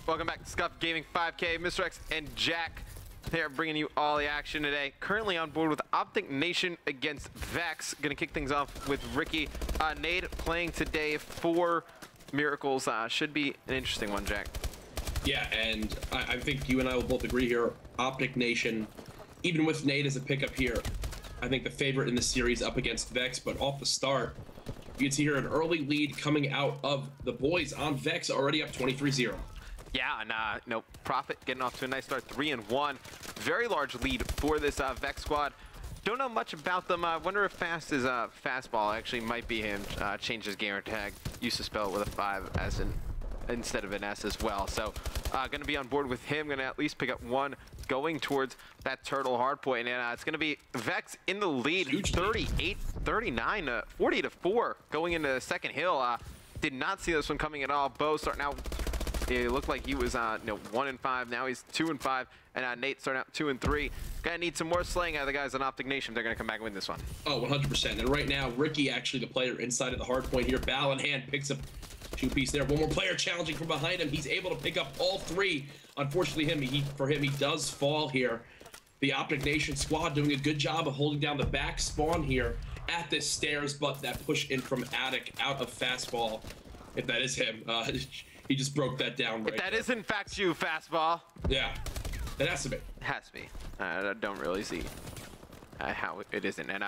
Welcome back to Scuff Gaming 5K. Mr. X and Jack here bringing you all the action today. Currently on board with Optic Nation against Vexx. Gonna kick things off with Ricky. Nade playing today for Miracles. Should be an interesting one, Jack. Yeah, and I think you and I will both agree here. Optic Nation, even with Nade as a pickup here, I think the favorite in the series up against Vexx, but off the start, you can see here an early lead coming out of the boys on Vexx, already up 23-0. Yeah, and Profit getting off to a nice start, 3-1. Very large lead for this Vexx squad. Don't know much about them. Wonder if Fast is fastball. Actually, might be him. Changed his gamer tag. Used to spell it with a 5 as instead of an S as well. So, going to be on board with him. Going to at least pick up one, going towards that turtle hardpoint, and it's going to be Vexx in the lead, 38-39, 40-4, going into the second hill. Did not see this one coming at all. Bo starting out. It looked like he was 1-5. Now he's 2-5, and Nate starting out 2-3. Gonna need some more slaying out of the guys on Optic Nation. They're gonna come back and win this one. Oh, 100%. And right now, Ricky, actually the player inside of the hard point here, ball in hand, picks up two-piece there. One more player challenging from behind him. He's able to pick up all three. Unfortunately, for him, he does fall here. The Optic Nation squad doing a good job of holding down the back spawn here at this stairs, but that push in from Attic out of fastball, if that is him. He just broke that down right That there. is in fact you, fastball. Yeah, it has to be. Has to be. I don't really see how it isn't. And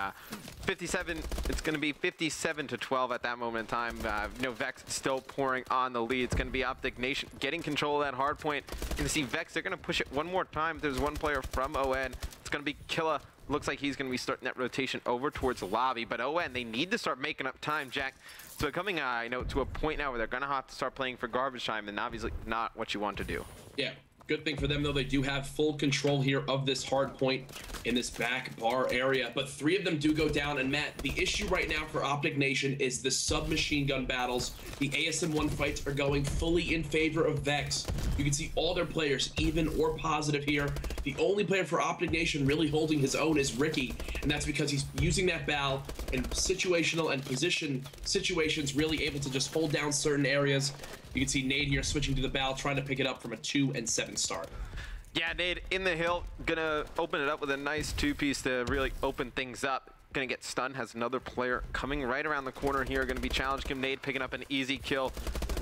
57, it's going to be 57-12 at that moment in time. Vexx still pouring on the lead. It's going to be Optic Nation getting control of that hard point. You're going to see Vexx, they're going to push it one more time. There's one player from ON. It's going to be Killa. Looks like he's going to be starting that rotation over towards the lobby. But ON, they need to start making up time, Jack. So coming to a point now where they're going to have to start playing for garbage time, and obviously not what you want to do. Yeah. Good thing for them, though, they do have full control here of this hard point in this back bar area. But three of them do go down. And Matt, the issue right now for Optic Nation is the submachine gun battles. The ASM-1 fights are going fully in favor of Vexx. You can see all their players, even or positive here. The only player for Optic Nation really holding his own is Ricky. And that's because he's using that bal in situational and position situations, really able to just hold down certain areas. You can see Nade here switching to the bal, trying to pick it up from a 2-7 start. Yeah, Nade in the hill, gonna open it up with a nice two-piece to really open things up. Gonna get stunned, has another player coming right around the corner here, gonna be challenging him. Nade picking up an easy kill.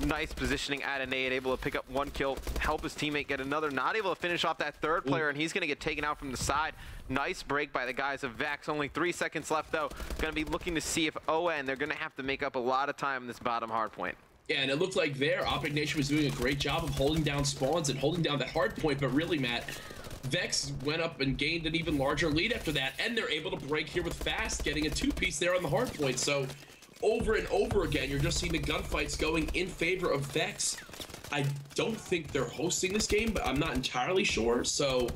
Nice positioning out of Nade, able to pick up one kill, help his teammate get another, not able to finish off that third player, and he's gonna get taken out from the side. Nice break by the guys of Vexx. Only 3 seconds left though. Gonna be looking to see if ON, they're gonna have to make up a lot of time in this bottom hard point. Yeah, and it looked like there, Optic Nation was doing a great job of holding down spawns and holding down that hard point, but really, Matt, Vexx went up and gained an even larger lead after that, and they're able to break here with Fast, getting a two-piece there on the hard point. So, over and over again, you're just seeing the gunfights going in favor of Vexx. I don't think they're hosting this game, but I'm not entirely sure, so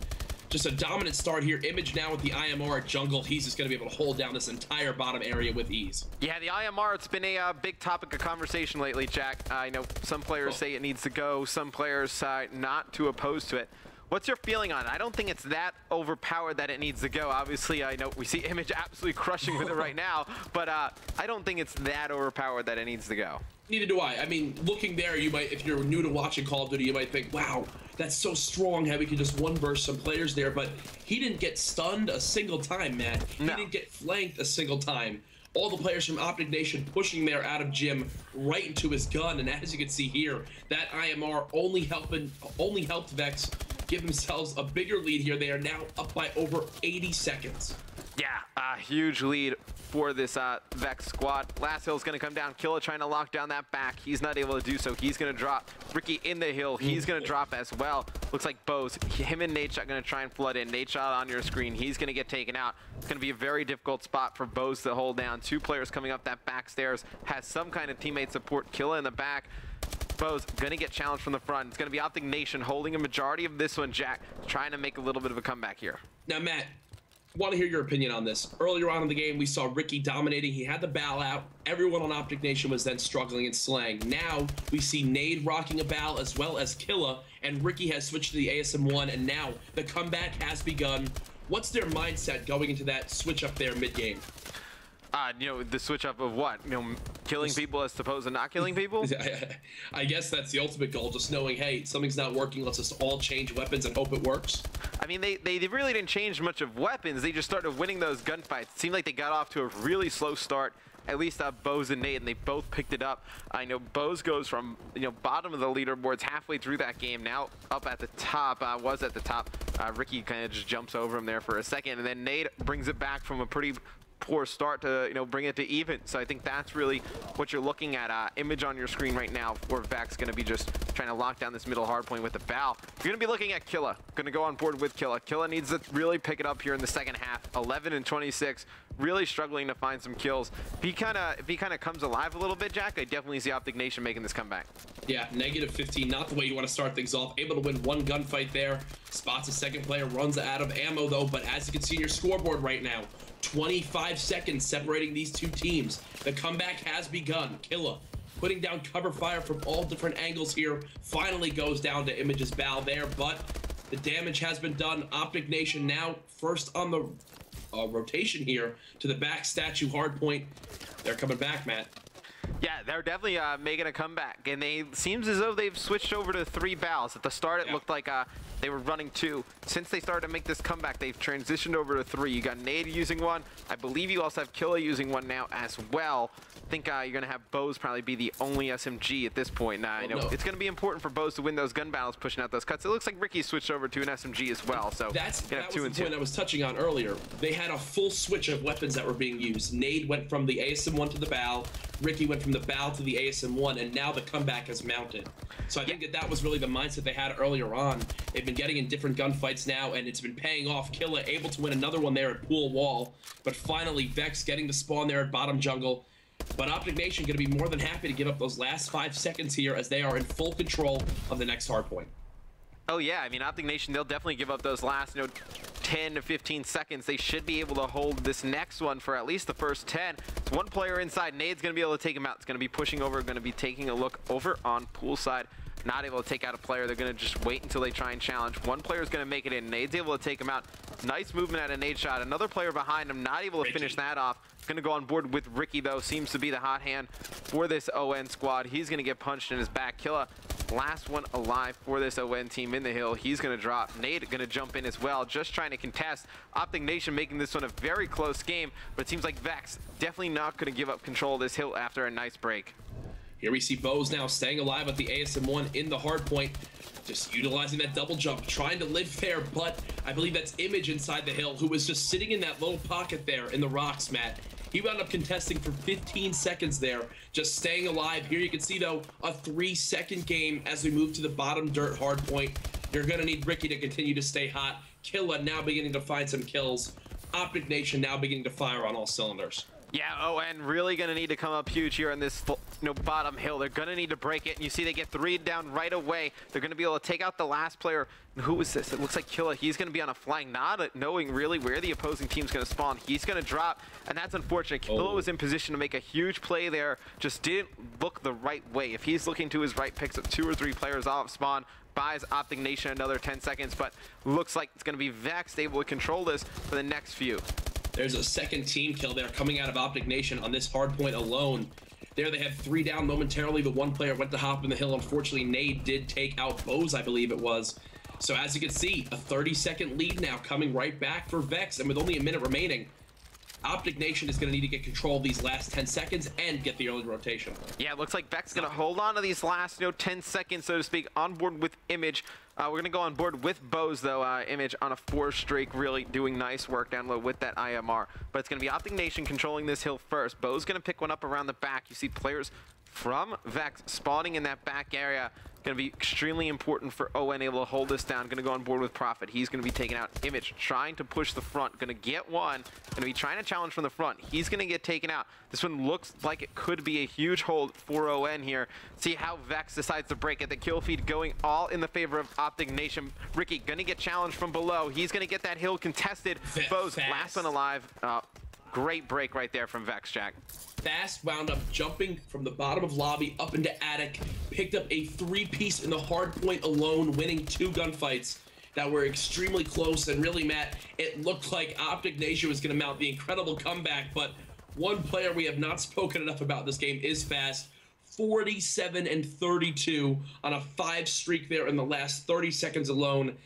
just a dominant start here. Image now with the IMR at jungle. He's just going to be able to hold down this entire bottom area with ease. Yeah, the IMR, it's been a big topic of conversation lately, Jack. I know some players say it needs to go. Some players not too opposed to it. What's your feeling on it? I don't think it's that overpowered that it needs to go. Obviously, I know we see Image absolutely crushing with it right now, but I don't think it's that overpowered that it needs to go. Neither do I. I mean, looking there, you might, if you're new to watching Call of Duty, you might think, wow, that's so strong how we can just one-burst some players there, but he didn't get stunned a single time, Matt. He didn't get flanked a single time. All the players from Optic Nation pushing there out of Jim right into his gun, and as you can see here, that IMR only helped Vexx give themselves a bigger lead here. They are now up by over 80 seconds. Yeah, a huge lead for this Vexx squad. Last hill's gonna come down. Killa trying to lock down that back. He's not able to do so. He's gonna drop. Ricky in the hill. He's gonna drop as well. Looks like Bo's. Him and Nadeshot gonna try and flood in. Nadeshot on your screen. He's gonna get taken out. It's gonna be a very difficult spot for Bo's to hold down. Two players coming up that back stairs. Has some kind of teammate support. Killa in the back. Bo's gonna get challenged from the front. It's gonna be Optic Nation holding a majority of this one, Jack. Trying to make a little bit of a comeback here. Now, Matt, want to hear your opinion on this. Earlier on in the game, we saw Ricky dominating. He had the bal out. Everyone on Optic Nation was then struggling and slaying. Now, we see Nade rocking a bal as well as Killa, and Ricky has switched to the ASM-1, and now the comeback has begun. What's their mindset going into that switch up there mid-game? You know, the switch up of what? You know, killing people as opposed to not killing people? I guess that's the ultimate goal, just knowing, hey, something's not working, let's just all change weapons and hope it works. I mean, they really didn't change much of weapons. They just started winning those gunfights. It seemed like they got off to a really slow start. At least Bose and Nate, and they both picked it up. I know Bose goes from, you know, bottom of the leaderboards halfway through that game, now up at the top, was at the top. Ricky kind of just jumps over him there for a second, and then Nate brings it back from a pretty poor start to, you know, bring it to even. So I think that's really what you're looking at. Image on your screen right now for Vexx, going to be just trying to lock down this middle hard point with the bow. You're going to be looking at Killa. Going to go on board with Killa. Killa needs to really pick it up here in the second half. 11 and 26, really struggling to find some kills. If he kind of comes alive a little bit, Jack, I definitely see Optic Nation making this comeback. Yeah, negative 15, not the way you want to start things off. Able to win one gunfight there. Spots a second player, runs out of ammo though, but as you can see in your scoreboard right now, 25 seconds separating these two teams. The comeback has begun. Killa putting down cover fire from all different angles here. Finally goes down to Image's bow there, but the damage has been done. Optic Nation now first on the rotation here to the back statue hardpoint. They're coming back, Matt. Yeah, they're definitely making a comeback, and they seems as though they've switched over to 3 bows. At the start, it looked like they were running 2. Since they started to make this comeback, they've transitioned over to 3. You got Nade using 1. I believe you also have Killa using 1 now as well. I think you're going to have Bose probably be the only SMG at this point. I know it's going to be important for Bose to win those gun battles, pushing out those cuts. It looks like Ricky switched over to an SMG as well, so that was the point I was touching on earlier. They had a full switch of weapons that were being used. Nade went from the ASM-1 to the bow. Ricky went from the bow to the ASM-1, and now the comeback has mounted. So I think that was really the mindset they had earlier on. They've been getting in different gunfights now, and it's been paying off. Killa able to win another one there at Pool Wall, but finally Vexx getting to spawn there at bottom jungle. But Optic Nation going to be more than happy to give up those last 5 seconds here as they are in full control of the next hardpoint. Oh yeah, I mean, Optic Nation, they'll definitely give up those last, 10 to 15 seconds. They should be able to hold this next one for at least the first 10. It's one player inside. Nade's going to be able to take him out. It's going to be pushing over, going to be taking a look over on poolside. Not able to take out a player. They're going to just wait until they try and challenge. One player is going to make it in. Nade's able to take him out. Nice movement at a nade shot. Another player behind him, not able to finish that off. Going to go on board with Ricky, though. Seems to be the hot hand for this ON squad. He's going to get punched in his back. Killa, last one alive for this ON team in the hill. He's going to drop. Nade going to jump in as well, just trying to contest. Optic Nation making this one a very close game, but it seems like Vexx definitely not going to give up control of this hill after a nice break. Here we see Bose now staying alive at the ASM-1 in the hard point, just utilizing that double jump, trying to live fair, but I believe that's Image inside the hill, who was just sitting in that little pocket there in the rocks, Matt. He wound up contesting for 15 seconds there, just staying alive. Here you can see, though, a 3-second game as we move to the bottom dirt hard point. You're going to need Ricky to continue to stay hot. Killa now beginning to find some kills. Optic Nation now beginning to fire on all cylinders. Yeah, ON really going to need to come up huge here on this bottom hill. They're going to need to break it. And you see they get 3 down right away. They're going to be able to take out the last player. Who is this? It looks like Killa. He's going to be on a flank, not knowing really where the opposing team's going to spawn. He's going to drop, and that's unfortunate. Killa was in position to make a huge play there, just didn't look the right way. If he's looking to his right, picks up 2 or 3 players off spawn, buys Optic Nation another 10 seconds, but looks like it's going to be Vexx able to control this for the next few. There's a second team kill there coming out of Optic Nation on this hard point alone. There they had 3 down momentarily. The one player went to hop in the hill. Unfortunately, Nade did take out Bose, I believe it was. So as you can see, a 30-second lead now coming right back for Vexx, and with only a minute remaining, Optic Nation is going to need to get control of these last 10 seconds and get the early rotation. Yeah, it looks like Vexx going to hold on to these last 10 seconds, so to speak, on board with Image. We're going to go on board with Bose, though. Image on a 4 streak, really doing nice work down low with that IMR. But it's going to be Optic Nation controlling this hill first. Bose going to pick one up around the back. You see players from Vexx spawning in that back area. Going to be extremely important for ON able to hold this down. Going to go on board with Prophet. He's going to be taking out Image, trying to push the front. Going to get one. Going to be trying to challenge from the front. He's going to get taken out. This one looks like it could be a huge hold for ON here. See how Vexx decides to break it. The kill feed going all in the favor of Optic Nation. Ricky going to get challenged from below. He's going to get that hill contested. Bose, last one alive. Great break right there from Vexx, Jack. Fast wound up jumping from the bottom of lobby up into attic, picked up a 3-piece in the hard point alone, winning 2 gunfights that were extremely close. And really, Matt, it looked like Optic Nation was going to mount the incredible comeback, but one player we have not spoken enough about this game is Fast. 47 and 32 on a 5 streak there in the last 30 seconds alone,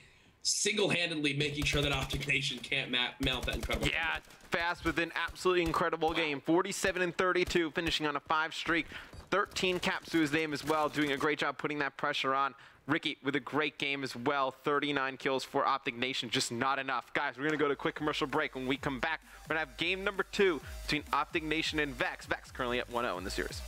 single-handedly making sure that Optic Nation can't mount that incredible. Yeah, Fast with an absolutely incredible game. 47 and 32, finishing on a 5 streak. 13 caps to his name as well, doing a great job putting that pressure on. Ricky with a great game as well. 39 kills for Optic Nation, just not enough. Guys, we're going to go to a quick commercial break. When we come back, we're going to have game number 2 between Optic Nation and Vexx. Vexx currently at 1-0 in the series.